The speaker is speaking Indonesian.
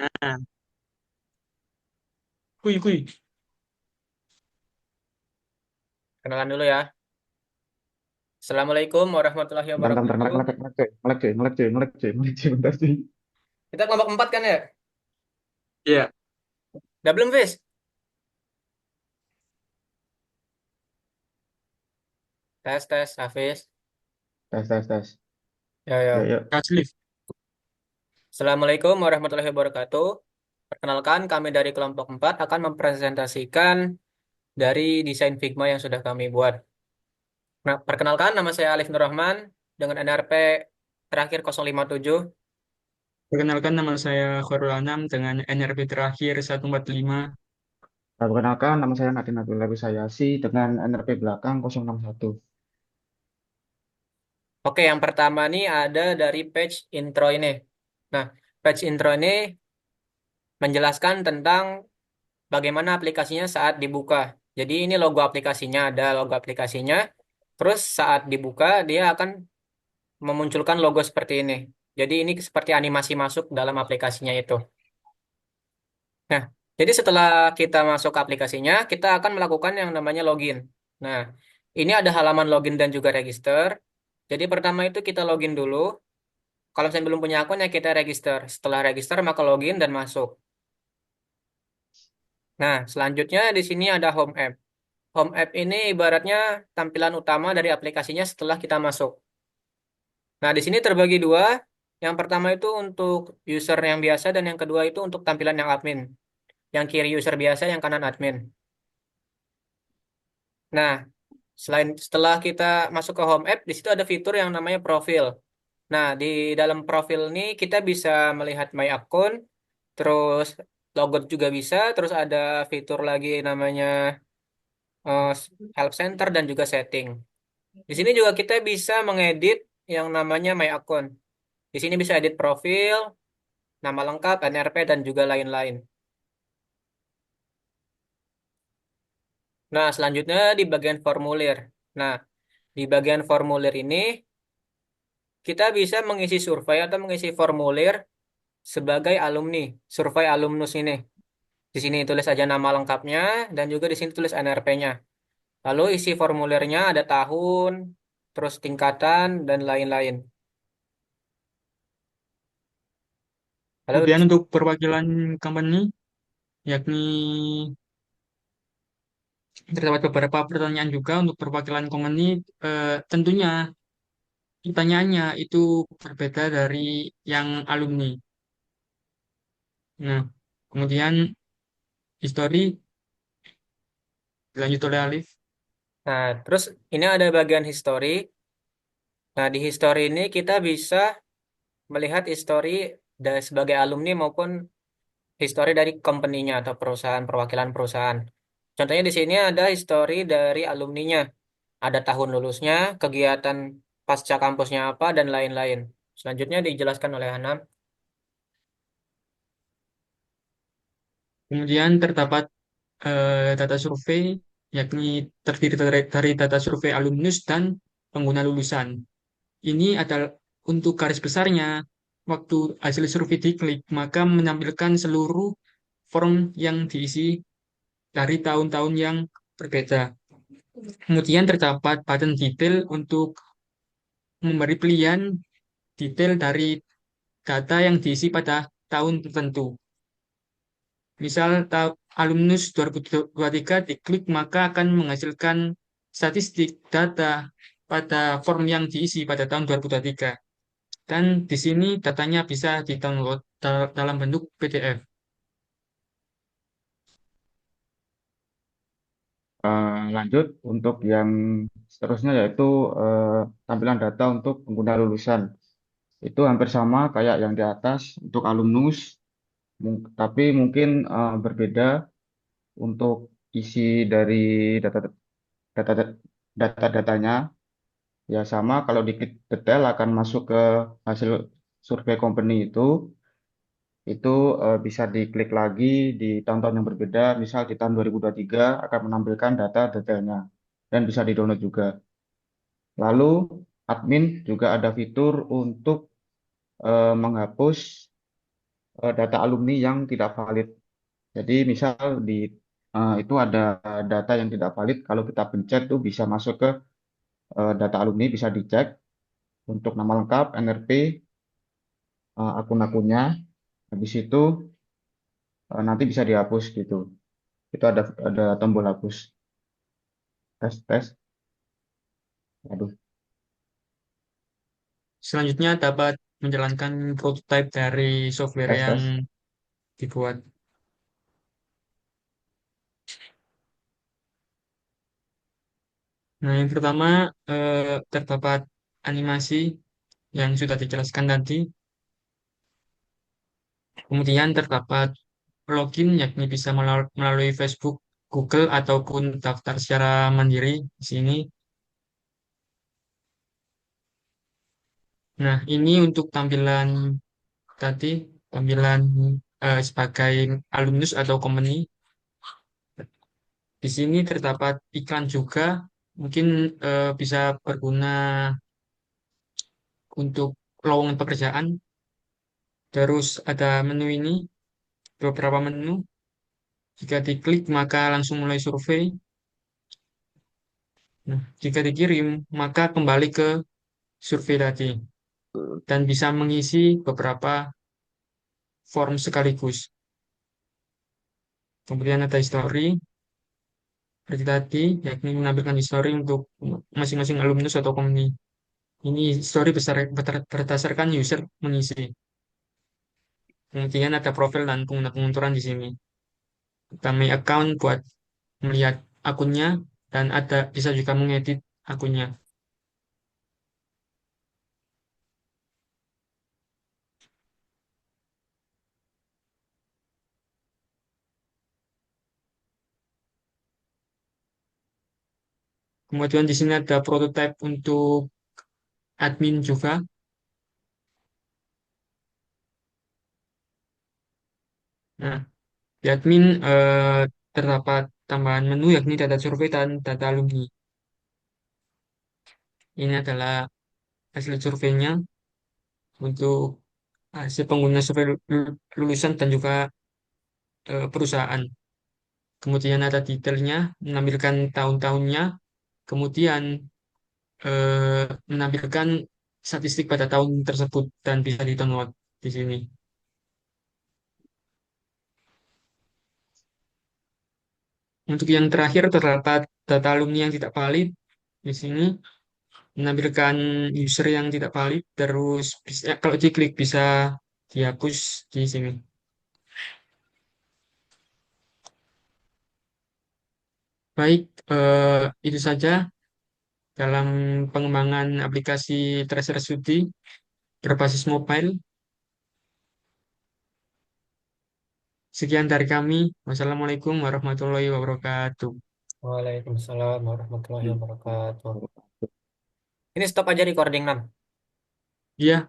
Nah, kuy kuy. Kenalan dulu ya. Assalamualaikum warahmatullahi Bentar, bentar, bentar, wabarakatuh. ngelek, cuy, ngelek, cuy, ngelek, cuy, ngelek, cuy, bentar, cuy. Kita kelompok 4 kan ya? Iya, Udah belum, Fis? Tes, tes, Hafiz. Tes, tes, tes. Ya, Yuk, ya. yuk. Taslim. Assalamualaikum warahmatullahi wabarakatuh. Perkenalkan, kami dari kelompok 4 akan mempresentasikan dari desain Figma yang sudah kami buat. Nah, perkenalkan, nama saya Alif Nur Rahman dengan NRP terakhir 057. Perkenalkan nama saya Khairul Anam dengan NRP terakhir 145. Perkenalkan, nama saya Nadine Abdullah Sayasi dengan NRP belakang 061. Oke, yang pertama nih ada dari page intro ini. Nah, page intro ini menjelaskan tentang bagaimana aplikasinya saat dibuka. Jadi ini logo aplikasinya, ada logo aplikasinya. Terus saat dibuka dia akan memunculkan logo seperti ini. Jadi ini seperti animasi masuk dalam aplikasinya itu. Nah, jadi setelah kita masuk ke aplikasinya, kita akan melakukan yang namanya login. Nah, ini ada halaman login dan juga register. Jadi pertama itu kita login dulu. Kalau misalnya belum punya akun ya kita register. Setelah register maka login dan masuk. Nah, selanjutnya di sini ada home app. Home app ini ibaratnya tampilan utama dari aplikasinya setelah kita masuk. Nah, di sini terbagi dua. Yang pertama itu untuk user yang biasa dan yang kedua itu untuk tampilan yang admin. Yang kiri user biasa, yang kanan admin. Nah, setelah kita masuk ke home app, di situ ada fitur yang namanya profil. Nah, di dalam profil ini kita bisa melihat my account, terus logout juga bisa, terus ada fitur lagi namanya eh, help center dan juga setting. Di sini juga kita bisa mengedit yang namanya My Account. Di sini bisa edit profil, nama lengkap, NRP, dan juga lain-lain. Nah, selanjutnya di bagian formulir. Nah, di bagian formulir ini kita bisa mengisi survei atau mengisi formulir sebagai alumni, survei alumnus ini. Di sini tulis aja nama lengkapnya dan juga di sini tulis NRP-nya. Lalu isi formulirnya ada tahun, terus tingkatan, dan lain-lain. Lalu Kemudian untuk perwakilan company, yakni terdapat beberapa pertanyaan juga untuk perwakilan company. Tentunya pertanyaannya itu berbeda dari yang alumni. Nah, kemudian history dilanjut oleh Alif. terus ini ada bagian history. Nah, di history ini kita bisa melihat history dari sebagai alumni maupun history dari company-nya atau perusahaan, perwakilan perusahaan. Contohnya di sini ada history dari alumninya. Ada tahun lulusnya, kegiatan pasca kampusnya apa, dan lain-lain. Selanjutnya dijelaskan oleh Hanam. Kemudian terdapat data survei, yakni terdiri dari data survei alumnus dan pengguna lulusan. Ini adalah untuk garis besarnya, waktu hasil survei diklik, maka menampilkan seluruh form yang diisi dari tahun-tahun yang berbeda. Kemudian terdapat button detail untuk memberi pilihan detail dari data yang diisi pada tahun tertentu. Misal alumnus 2023 diklik maka akan menghasilkan statistik data pada form yang diisi pada tahun 2023. Dan di sini datanya bisa di-download dalam bentuk PDF. Lanjut untuk yang seterusnya yaitu eh, tampilan data untuk pengguna lulusan. Itu hampir sama kayak yang di atas untuk alumnus, tapi mungkin berbeda untuk isi dari data data data-datanya. Ya sama kalau diklik detail akan masuk ke hasil survei company itu bisa diklik lagi di tahun-tahun yang berbeda, misal di tahun 2023 akan menampilkan data detailnya dan bisa di-download juga. Lalu admin juga ada fitur untuk menghapus data alumni yang tidak valid. Jadi misal itu ada data yang tidak valid, kalau kita pencet tuh bisa masuk ke data alumni, bisa dicek untuk nama lengkap, NRP, akun-akunnya. Habis itu nanti bisa dihapus gitu. Itu ada tombol hapus. Tes tes. Aduh, Selanjutnya dapat menjalankan prototype dari software tes yang tes. dibuat. Nah, yang pertama terdapat animasi yang sudah dijelaskan tadi. Kemudian terdapat login, yakni bisa melalui Facebook, Google, ataupun daftar secara mandiri di sini. Nah, ini untuk tampilan tadi, tampilan sebagai alumnus atau company. Di sini terdapat iklan juga, mungkin bisa berguna untuk lowongan pekerjaan. Terus ada menu ini, beberapa menu. Jika diklik, maka langsung mulai survei. Nah, jika dikirim, maka kembali ke survei tadi dan bisa mengisi beberapa form sekaligus. Kemudian ada history, seperti tadi, yakni menampilkan history untuk masing-masing alumnus atau company. Ini history berdasarkan user mengisi. Kemudian ada profil dan pengaturan di sini. Kita make account buat melihat akunnya dan ada bisa juga mengedit akunnya. Kemudian di sini ada prototype untuk admin juga. Nah, di admin terdapat tambahan menu yakni data survei dan data alumni. Ini adalah hasil surveinya untuk hasil pengguna survei lulusan dan juga perusahaan. Kemudian ada detailnya, menampilkan tahun-tahunnya, kemudian menampilkan statistik pada tahun tersebut dan bisa di-download di sini. Untuk yang terakhir terdapat data alumni yang tidak valid di sini, menampilkan user yang tidak valid, terus kalau diklik bisa dihapus di sini. Baik, itu saja dalam pengembangan aplikasi Tracer Studi berbasis mobile. Sekian dari kami. Wassalamualaikum warahmatullahi wabarakatuh. Waalaikumsalam warahmatullahi wabarakatuh. Ini stop aja recording, Nam. Iya.